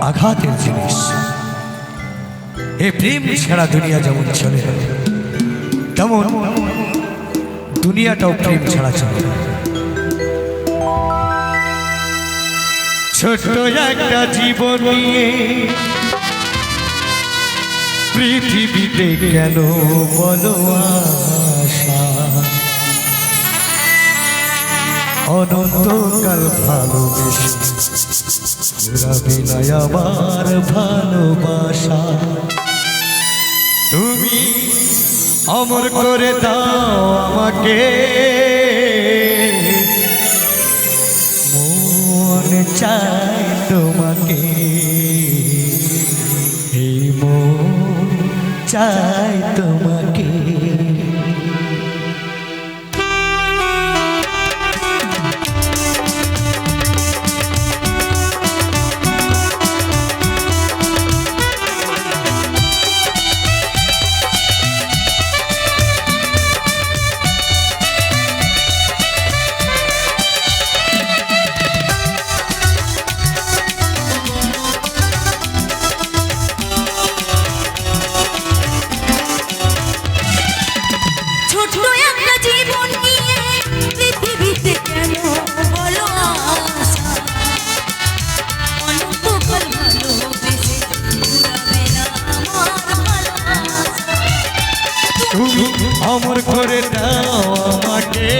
আঘাতের জিনিস। এই প্রেম ছাড়া দুনিয়া যেমন চলে না, তেমন দুনিয়াটাও প্রেম ছাড়া চলে না। ছোট একটা জীবন নিয়ে পৃথিবীতে কেন বলো আশা, অনন্তকাল ভালোবেসে ঘুরাবে না আমার ভালোবাসা। তুমি অমর করে দাও আমাকে, মন চাই তোমাকে, এই মন চাই তোমাকে। তুমি অমর করে দাও আমাকে,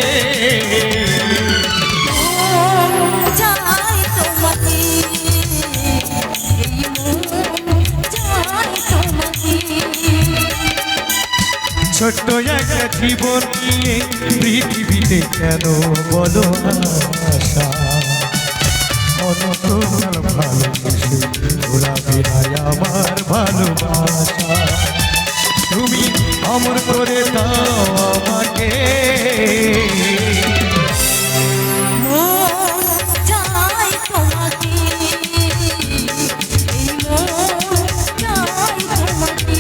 চাই তোমাকে, এই মন চাই তোমাকে। ছোট্ট একটা জীবন নিয়ে পৃথিবীতে কেন বলো আশা, অনন্তকাল ভালোবেসে ঘোরাবে না আমার ভালোবাসা। তুমি অমর করে দাও আমাকে, মন চাই তোমাকে, এই মন চাই তোমাকে।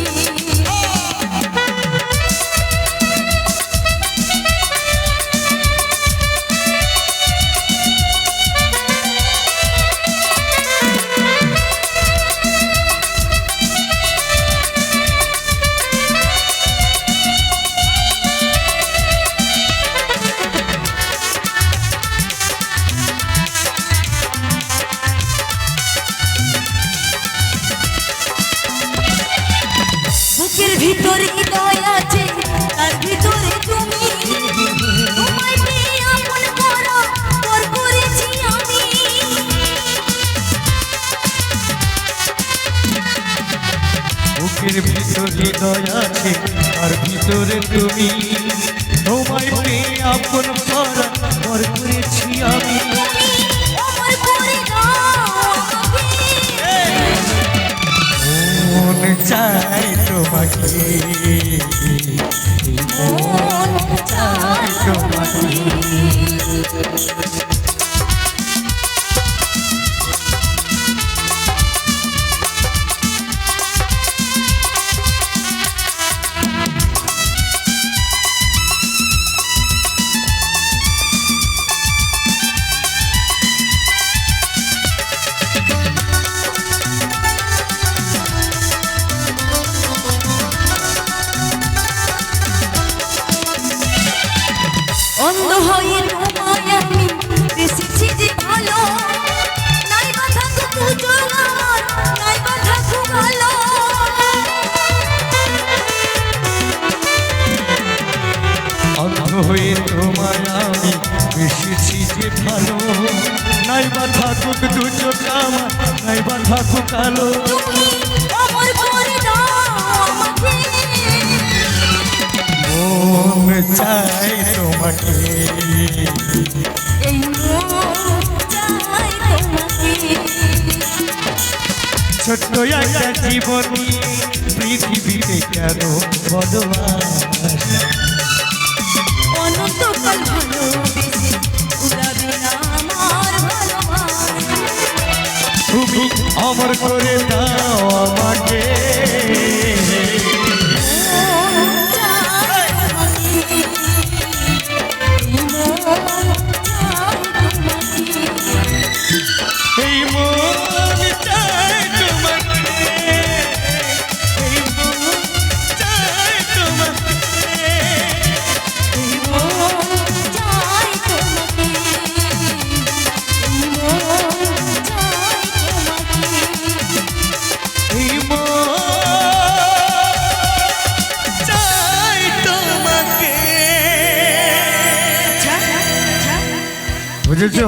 বুকের ভিতরে হৃদয় আছে, তার ভিতরে তুমি, তোমায় পেয়ে আপন করা পর করেছি আমি। বুকের ভিতরে হৃদয় আছে আর ভিতরে তুমি, তোমায় পেয়ে আপন করা পর করেছি আমি। অমর করে দাও আমাকে, মন চাই তোমাকে, মন চাই তোমাকে। অন্ধ হয়ে তোমায় আমি বেসেছি যে ভালো, নাই বাধা তো জোগার, নাই বাধা খুব ভালো। অন্ধ হয়ে তোমায় আমি বেসেছি যে ভালো, নাই বা থাকুক দু চোখ আমার, নাই বা থাকুক আলো। তুমি অমর করে দাও আমাকে, মন চাই তোমাকে, এই মন চাই তোমাকে। ছোট্ট একটা জীবন নিয়ে পৃথিবীতে কেন বলো আশা, অনন্তকাল ভালোবেসে উড়াবে না আমার ভালোবাসা। তুমি অমর করে দাও আমাকে, মন চাই তোমাকে, এই মন চাই তোমাকে। এই মন চাই বুঝেছো